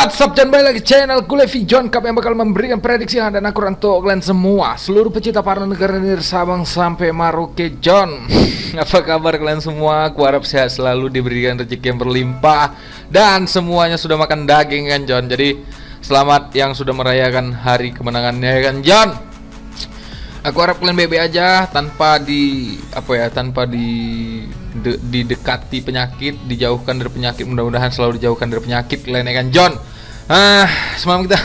What's up, John, balik lagi channel Kulevi John Cup yang bakal memberikan prediksi yang dan akurat untuk kalian semua, seluruh pecinta para negara dari Sabang sampai Maroke. John, apa kabar kalian semua? Aku harap sehat selalu, diberikan rezeki yang berlimpah, dan semuanya sudah makan daging kan John. Jadi selamat yang sudah merayakan hari kemenangannya kan John. Aku harap kalian baik-baik aja, tanpa didekati penyakit, dijauhkan dari penyakit. Mudah-mudahan selalu dijauhkan dari penyakit kalian ya kan John. Semalam kita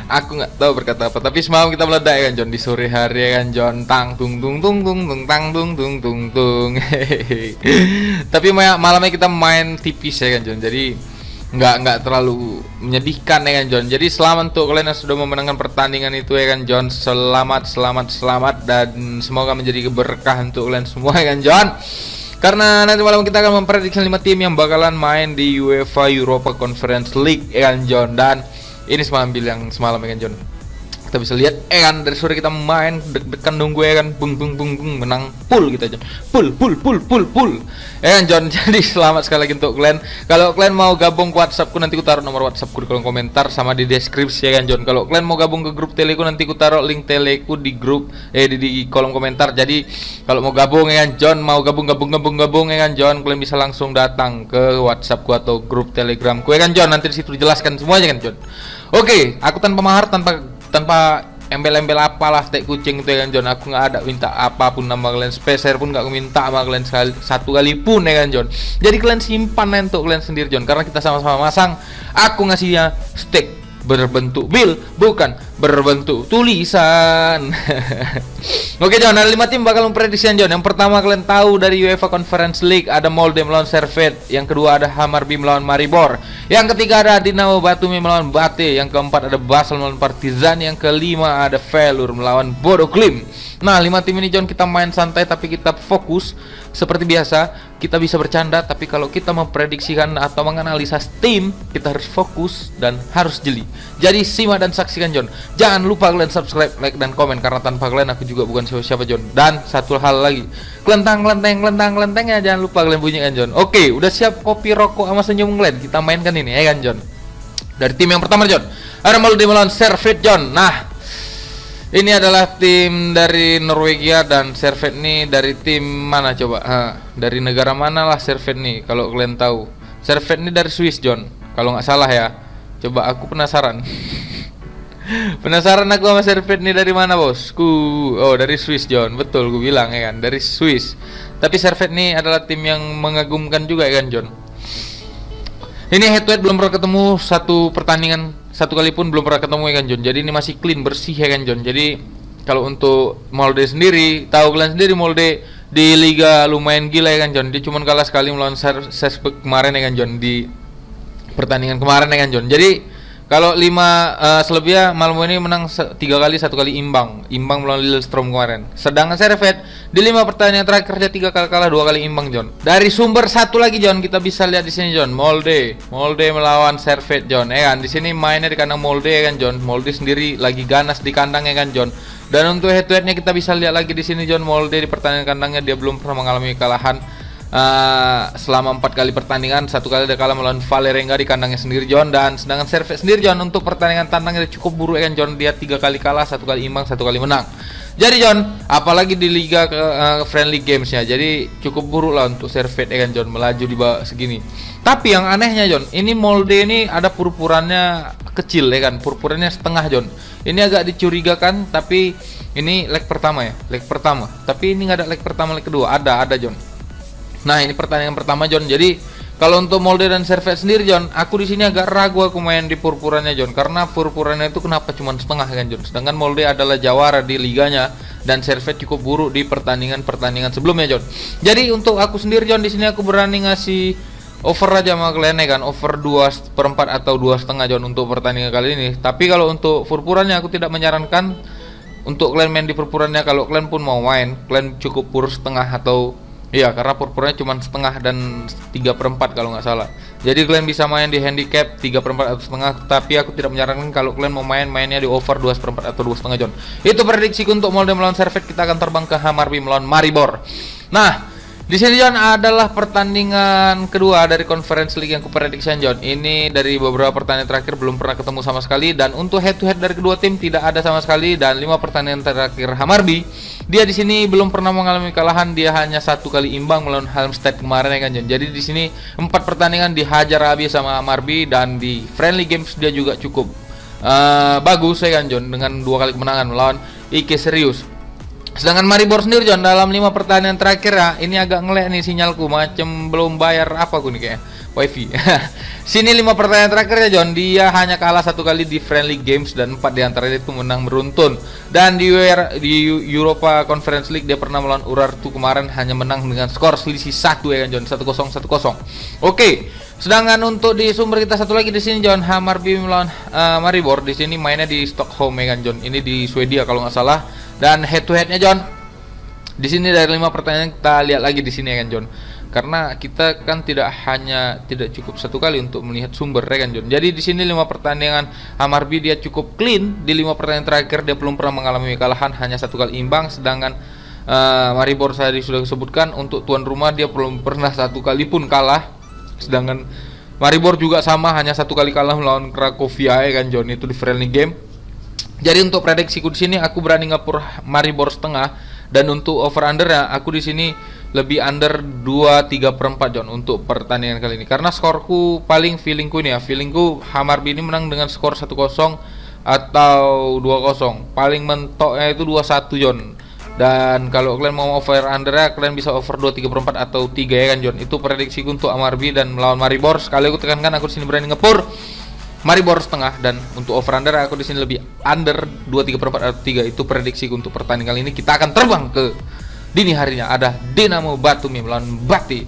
aku nggak tahu berkata apa, tapi semalam kita meledak ya kan John, di sore hari ya kan John. Tang tung tung tung tung tung tang tung tung tung tung. Tapi malamnya kita main tipis ya kan John, jadi nggak terlalu menyedihkan ya kan John. Jadi selamat untuk kalian yang sudah memenangkan pertandingan itu ya kan John. Selamat dan semoga menjadi keberkahan untuk kalian semua ya kan John. Karena nanti malam kita akan memprediksi 5 tim yang bakalan main di UEFA Europa Conference League ya kan John. Dan ini semalam ya kan John, kita bisa lihat kan dari sore kita main deg-degan nunggu ya kan, bung menang full kita John, full ya kan John. Jadi selamat sekali lagi untuk kalian. Kalau kalian mau gabung ke WhatsAppku, nanti ku taruh nomor WhatsAppku di kolom komentar sama di deskripsi ya kan John. Kalau kalian mau gabung ke grup teleku, nanti ku taruh link teleku di grup di kolom komentar. Jadi kalau mau gabung ya kan John, mau gabung ya kan John, kalian bisa langsung datang ke WhatsAppku atau grup Telegramku ya kan John. Nanti di situ dijelaskan semuanya kan John. Oke, aku tanpa mahar, tanpa embel-embel apalah tek kucing itu ya kan John. Aku nggak ada minta apapun nama kalian, spesial pun nggak minta sama kalian satu kali pun ya kan John. Jadi kalian simpan untuk kalian sendiri John, karena kita sama-sama masang. Aku ngasihnya steak berbentuk bil, bukan berbentuk tulisan. Oke John, ada 5 tim bakal memprediksikan John. Yang pertama kalian tahu dari UEFA Conference League ada Molde melawan Servette, yang kedua ada Hammarby melawan Maribor, yang ketiga ada Dinamo Batumi melawan Bate, yang keempat ada Basel melawan Partizan, yang kelima ada Velur melawan Bodo Glimt. Nah, 5 tim ini John kita main santai tapi kita fokus seperti biasa. Kita bisa bercanda, tapi kalau kita memprediksikan atau menganalisa tim, kita harus fokus dan harus jeli. Jadi simak dan saksikan John. Jangan lupa kalian subscribe, like, dan komen, karena tanpa kalian aku juga bukan siapa-siapa John. Dan satu hal lagi, kelentang ya jangan lupa kalian bunyikan John. Oke, udah siap kopi, rokok, sama senyum kalian? Kita mainkan ini ya kan John. Dari tim yang pertama John, ada Molde melawan Servette John. Nah, ini adalah tim dari Norwegia, dan Servette ini dari tim mana coba? Dari negara mana lah Servette nih? Kalau kalian tahu, Servette ini dari Swiss John, kalau nggak salah ya. Coba aku penasaran. Penasaran aku sama Servette nih dari mana bosku? Oh, dari Swiss John, betul gue bilang ya kan, dari Swiss. Tapi Servette ini adalah tim yang mengagumkan juga ya kan John. Ini head to head belum pernah ketemu satu pertandingan, satu kali pun belum pernah ketemu ya kan John. Jadi ini masih clean, bersih ya kan John. Jadi kalau untuk Molde sendiri, tahu kalian sendiri Molde di liga lumayan gila ya kan John. Dia cuma kalah sekali melawan Salzburg kemarin ya kan John, di pertandingan kemarin ya kan John. Jadi kalau 5 selebihnya malam ini menang 3 kali, 1 kali imbang melawan Lillestrøm kemarin. Sedangkan Servette di 5 pertandingan terakhir dia 3 kali kalah, 2 kali imbang John. Dari sumber satu lagi John, kita bisa lihat di sini John, Molde melawan Servette John ya kan. Di sini mainnya di kandang Molde ya kan John. Molde sendiri lagi ganas di kandang ya kan John. Dan untuk head to headnya kita bisa lihat lagi di sini John, Molde di pertandingan kandangnya dia belum pernah mengalami kekalahan. Selama 4 kali pertandingan, 1 kali dia kalah melawan Vålerenga di kandangnya sendiri John. Dan sedangkan Servette sendiri John, untuk pertandingan tandangnya cukup buruk ya kan John. Dia 3 kali kalah, 1 kali imbang, 1 kali menang. Jadi John, apalagi di liga friendly gamesnya, jadi cukup buruk lah untuk Servette ya kan John, melaju di bawah segini. Tapi yang anehnya John, ini Molde ini ada purpurannya kecil ya kan, purpurannya setengah John. Ini agak dicurigakan, tapi ini leg pertama ya, tapi ini nggak ada leg pertama, leg kedua ada John. Nah, ini pertandingan pertama John. Jadi kalau untuk Molde dan Servette sendiri John, aku di sini agak ragu aku main di purpurannya John, karena purpurannya itu kenapa cuma setengah kan John. Sedangkan Molde adalah jawara di liganya, dan Servette cukup buruk di pertandingan sebelumnya John. Jadi untuk aku sendiri John, di sini aku berani ngasih over aja sama kalian ya kan, over 2/4 atau 2,5 John untuk pertandingan kali ini. Tapi kalau untuk purpurannya aku tidak menyarankan untuk kalian main di purpurannya. Kalau kalian pun mau main, kalian cukup pur setengah atau iya, karena purpuranya cuma setengah dan 3/4 kalau nggak salah. Jadi kalian bisa main di handicap 3/4 atau setengah. Tapi aku tidak menyarankan kalau kalian mau mainnya di over 2/4 atau 2,5 John. Itu prediksiku untuk Molde melawan Servette. Kita akan terbang ke Hammarby melawan Maribor. Nah, Di sini John adalah pertandingan kedua dari Conference League yang kuprediksikan John. Ini dari beberapa pertandingan terakhir belum pernah ketemu sama sekali, dan untuk head to head dari kedua tim tidak ada sama sekali. Dan 5 pertandingan terakhir Hammarby, dia di sini belum pernah mengalami kalahan, dia hanya 1 kali imbang melawan Halmstad kemarin ya kan John. Jadi di sini 4 pertandingan dihajar habis sama Hammarby, dan di friendly games dia juga cukup bagus ya kan John, dengan 2 kali kemenangan melawan IK Sirius. Sedangkan Maribor sendiri John, dalam 5 pertandingan terakhir ya, ini agak ngelek nih sinyalku, macam belum bayar apa gue nih kayak wifi. Sini 5 pertandingan terakhir ya John, dia hanya kalah 1 kali di friendly games, dan 4 diantaranya itu menang beruntun. Dan di Europa Conference League dia pernah melawan Urartu kemarin, hanya menang dengan skor selisih 1 ya kan John, 1-0 1-0. Oke. Sedangkan untuk di sumber kita satu lagi di sini John, Hammarby melawan Maribor, di sini mainnya di Stockholm ya kan John. Ini di Swedia kalau nggak salah. Dan head to headnya John, di sini dari 5 pertandingan kita lihat lagi di sini ya kan John. Karena kita kan tidak cukup 1 kali untuk melihat sumber ya kan John. Jadi di sini 5 pertandingan Hammarby dia cukup clean. Di 5 pertandingan terakhir dia belum pernah mengalami kekalahan, hanya 1 kali imbang. Sedangkan Maribor saya sudah sebutkan, untuk tuan rumah dia belum pernah 1 kali pun kalah. Sedangkan Maribor juga sama, hanya 1 kali kalah melawan Cracovia ya kan John, itu di friendly game. Jadi untuk prediksiku di sini aku berani ngapur Maribor setengah, dan untuk over undernya aku di sini lebih under 2/3/4 John untuk pertandingan kali ini. Karena skorku paling feelingku Hammarby ini menang dengan skor 1-0 atau 2-0. Paling mentoknya itu 2-1 John. Dan kalau kalian mau over under ya, kalian bisa over 2/3/4 atau 3 ya kan John. Itu prediksiku untuk Hammarby dan melawan Maribor. Sekali aku tekankan, aku di sini berani ngepur Maribor setengah, dan untuk over under aku di sini lebih under 2/3/4 atau 3. Itu prediksiku untuk pertandingan kali ini. Kita akan terbang ke dini harinya, ada Dinamo Batumi melawan Bate.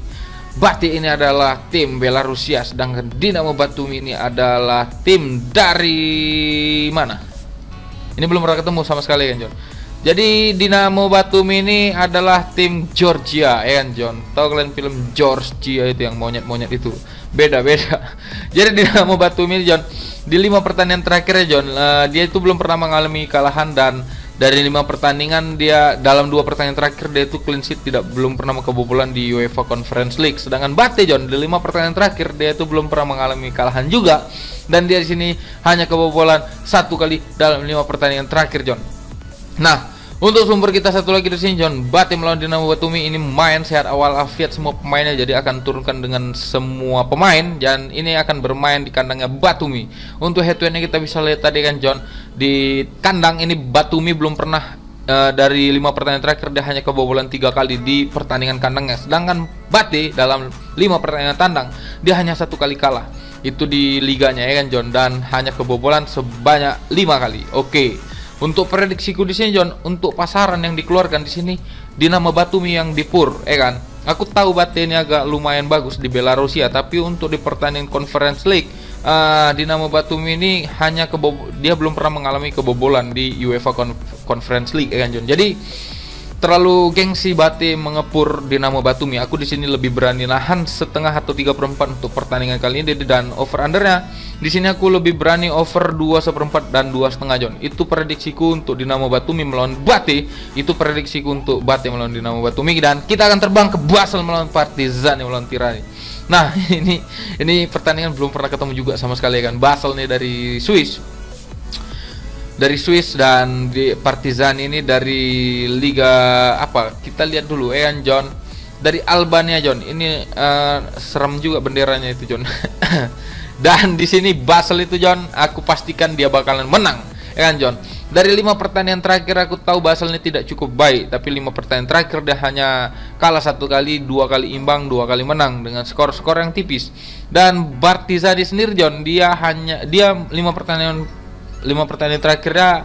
Bate ini adalah tim Belarusia, sedangkan Dinamo Batumi ini adalah tim dari mana? Ini belum pernah ketemu sama sekali kan John. Jadi Dinamo Batumi ini adalah tim Georgia ya kan John. Tahu kalian film Georgia itu yang monyet-monyet itu? Beda-beda. Jadi Dinamo Batumi ini John, di 5 pertandingan terakhir ya John, dia itu belum pernah mengalami kalahan, dan dari 5 pertandingan dia dalam 2 pertandingan terakhir dia itu clean sheet, belum pernah kebobolan di UEFA Conference League. Sedangkan Bate John, di 5 pertandingan terakhir dia itu belum pernah mengalami kalahan juga, dan dia di sini hanya kebobolan 1 kali dalam 5 pertandingan terakhir John. Nah, untuk sumber kita satu lagi di sini John, Bate melawan Dinamo Batumi ini main sehat awal afiat semua pemainnya, jadi akan turunkan dengan semua pemain, dan ini akan bermain di kandangnya Batumi. Untuk head to headnya kita bisa lihat tadi kan John, di kandang ini Batumi belum pernah dari 5 pertandingan terakhir dia hanya kebobolan 3 kali di pertandingan kandangnya. Sedangkan Bate dalam 5 pertandingan tandang dia hanya 1 kali kalah, itu di liganya ya kan John, dan hanya kebobolan sebanyak 5 kali. Oke. Untuk prediksiku di sini John, untuk pasaran yang dikeluarkan di sini Dinamo Batumi yang dipur, kan? Aku tahu Bate ini agak lumayan bagus di Belarusia, tapi untuk di pertandingan Conference League, Dinamo Batumi ini hanya dia belum pernah mengalami kebobolan di UEFA Conference League, kan John. Jadi terlalu gengsi Bate mengepur Dinamo Batumi. Aku di sini lebih berani nahan setengah atau 3/4 untuk pertandingan kali ini, dan over undernya di sini aku lebih berani over 2/4 dan 2,5 John. Itu prediksiku untuk Dinamo Batumi melawan Bate. Itu prediksiku untuk Bate melawan Dinamo Batumi, dan kita akan terbang ke Basel melawan Partizan yang melawan Tirana. Nah, ini pertandingan belum pernah ketemu juga sama sekali kan. Basel nih dari Swiss, dan di Partizan ini dari liga apa? Kita lihat dulu kan John. Dari Albania John. Ini serem juga benderanya itu John. Dan di sini Basel itu John, aku pastikan dia bakalan menang, ya kan John. Dari 5 pertandingan terakhir aku tahu Basel ini tidak cukup baik, tapi 5 pertandingan terakhir dia hanya kalah 1 kali, 2 kali imbang, 2 kali menang dengan skor-skor yang tipis. Dan Partizan sendiri John, dia 5 pertandingan terakhirnya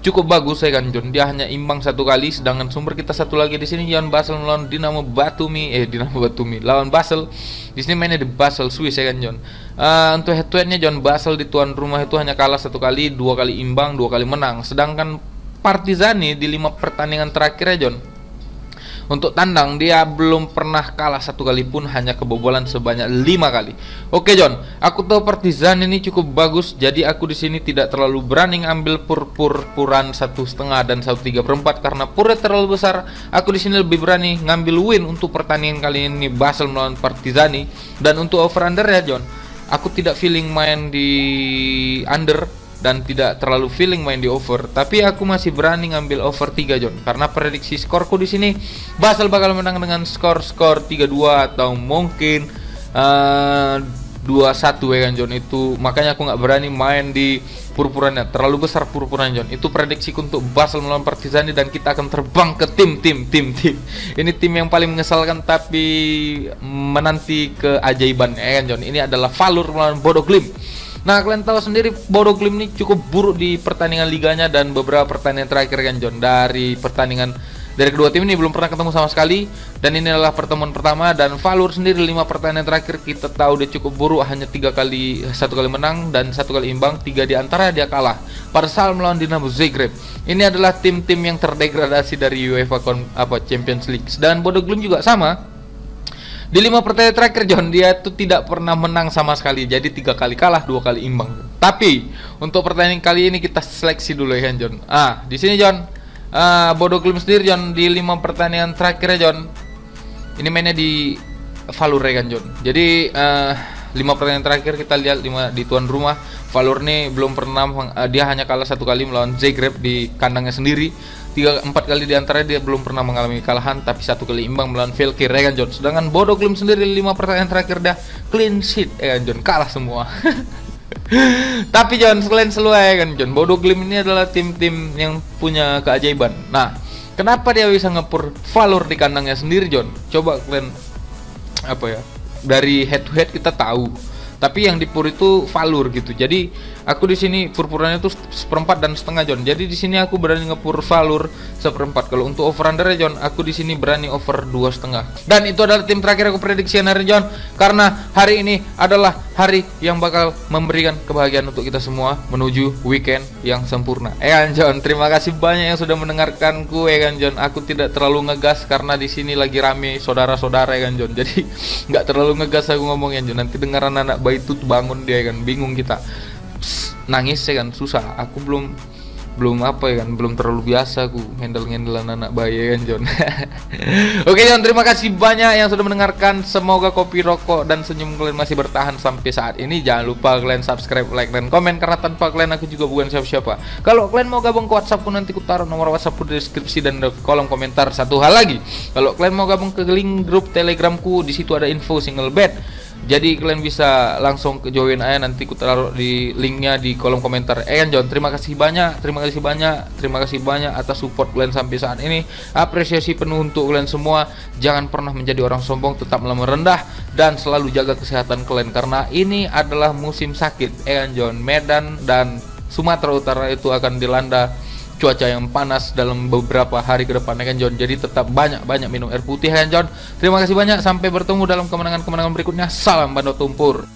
cukup bagus ya kan John. Dia hanya imbang 1 kali. Sedangkan sumber kita satu lagi di sini John, Basel melawan Dinamo Batumi lawan Basel. Di sini mainnya di Basel Swiss ya kan John. Untuk head to headnya John, Basel di tuan rumah itu hanya kalah 1 kali, 2 kali imbang, 2 kali menang. Sedangkan Partizan di 5 pertandingan terakhirnya John, Untuk tandang dia belum pernah kalah satu kali pun, hanya kebobolan sebanyak 5 kali. Oke John, aku tahu Partizan ini cukup bagus, jadi aku di sini tidak terlalu berani ngambil puran 1,5 dan 1/3/4 karena purnya terlalu besar. Aku di sini lebih berani ngambil win untuk pertandingan kali ini Basel melawan Partizani. Dan untuk over under ya John, aku tidak feeling main di under dan tidak terlalu feeling main di over, tapi aku masih berani ngambil over 3 John, karena prediksi skorku di sini Basel bakal menang dengan skor 3-2 atau mungkin 2-1 ya kan John. Itu makanya aku nggak berani main di purpurannya, terlalu besar purpurannya John. Itu prediksiku untuk Basel melawan Partizani, dan kita akan terbang ke tim. Ini tim yang paling mengesalkan tapi menanti keajaiban ya kan John. Ini adalah Valur melawan Bodo Glimt. Nah, kalian tahu sendiri Bodo Glimt ini cukup buruk di pertandingan liganya dan beberapa pertandingan terakhir kan John. Dari kedua tim ini belum pernah ketemu sama sekali, dan ini adalah pertemuan pertama. Dan Valur sendiri 5 pertandingan terakhir kita tahu dia cukup buruk, hanya 1 kali menang dan 1 kali imbang, 3 di antara dia kalah. Parsal melawan Dinamo Zagreb. Ini adalah tim-tim yang terdegradasi dari UEFA Champions League. Dan Bodo Glimt juga sama. Di 5 pertandingan terakhir John, dia tuh tidak pernah menang sama sekali. Jadi 3 kali kalah, 2 kali imbang. Tapi untuk pertandingan kali ini kita seleksi dulu ya John. Di sini John, Bodo Glimt sendiri John, di 5 pertandingan terakhir ya John, ini mainnya di Valur ya kan John. Jadi 5 pertandingan terakhir kita lihat 5 di tuan rumah. Valur nih belum pernah, dia hanya kalah 1 kali melawan Zagreb di kandangnya sendiri. 4 kali diantara dia belum pernah mengalami kekalahan, tapi 1 kali imbang melawan Valkir ya kan John. Sedangkan Bodo Glimt sendiri 5 pertandingan terakhir dah clean sheet ya kan John, kalah semua. Tapi John, selain ya kan John, Bodo Glimt ini adalah tim-tim yang punya keajaiban. Nah, kenapa dia bisa ngepur Valur di kandangnya sendiri John? Coba kalian dari head to head kita tahu, tapi yang dipur itu Valur gitu. Jadi aku di sini purpurannya itu 1/4 dan 1/2 John. Jadi di sini aku berani ngepur Valur 1/4. Kalau untuk over under John, aku di sini berani over 2,5. Dan itu adalah tim terakhir aku prediksi hari John, karena hari ini adalah hari yang bakal memberikan kebahagiaan untuk kita semua menuju weekend yang sempurna. Kan John, terima kasih banyak yang sudah mendengarkanku ya kan John. Aku tidak terlalu ngegas karena di sini lagi rame saudara-saudara ya kan John. Jadi nggak terlalu ngegas aku ngomongnya John. Nanti dengaran anak bayi itu bangun dia kan, bingung kita. Nangis ya kan, susah. Aku belum terlalu biasa aku handle-handlean anak bayi ya kan John. Oke John, terima kasih banyak yang sudah mendengarkan. Semoga kopi rokok dan senyum kalian masih bertahan sampai saat ini. Jangan lupa kalian subscribe, like, dan komen, karena tanpa kalian aku juga bukan siapa-siapa. Kalau kalian mau gabung ke WhatsAppku, nanti ku taruh nomor WhatsAppku di deskripsi dan di kolom komentar. Satu hal lagi, kalau kalian mau gabung ke link grup Telegramku, di situ ada info single bed. Jadi kalian bisa langsung ke join aja, nanti ku taruh di linknya di kolom komentar. John, terima kasih banyak atas support kalian sampai saat ini. Apresiasi penuh untuk kalian semua. Jangan pernah menjadi orang sombong, tetap merendah, dan selalu jaga kesehatan kalian, karena ini adalah musim sakit. John, Medan dan Sumatera Utara itu akan dilanda cuaca yang panas dalam beberapa hari ke depan ya kan John. Jadi tetap banyak minum air putih ya kan John. Terima kasih banyak, sampai bertemu dalam kemenangan berikutnya. Salam Bandot Tumpur.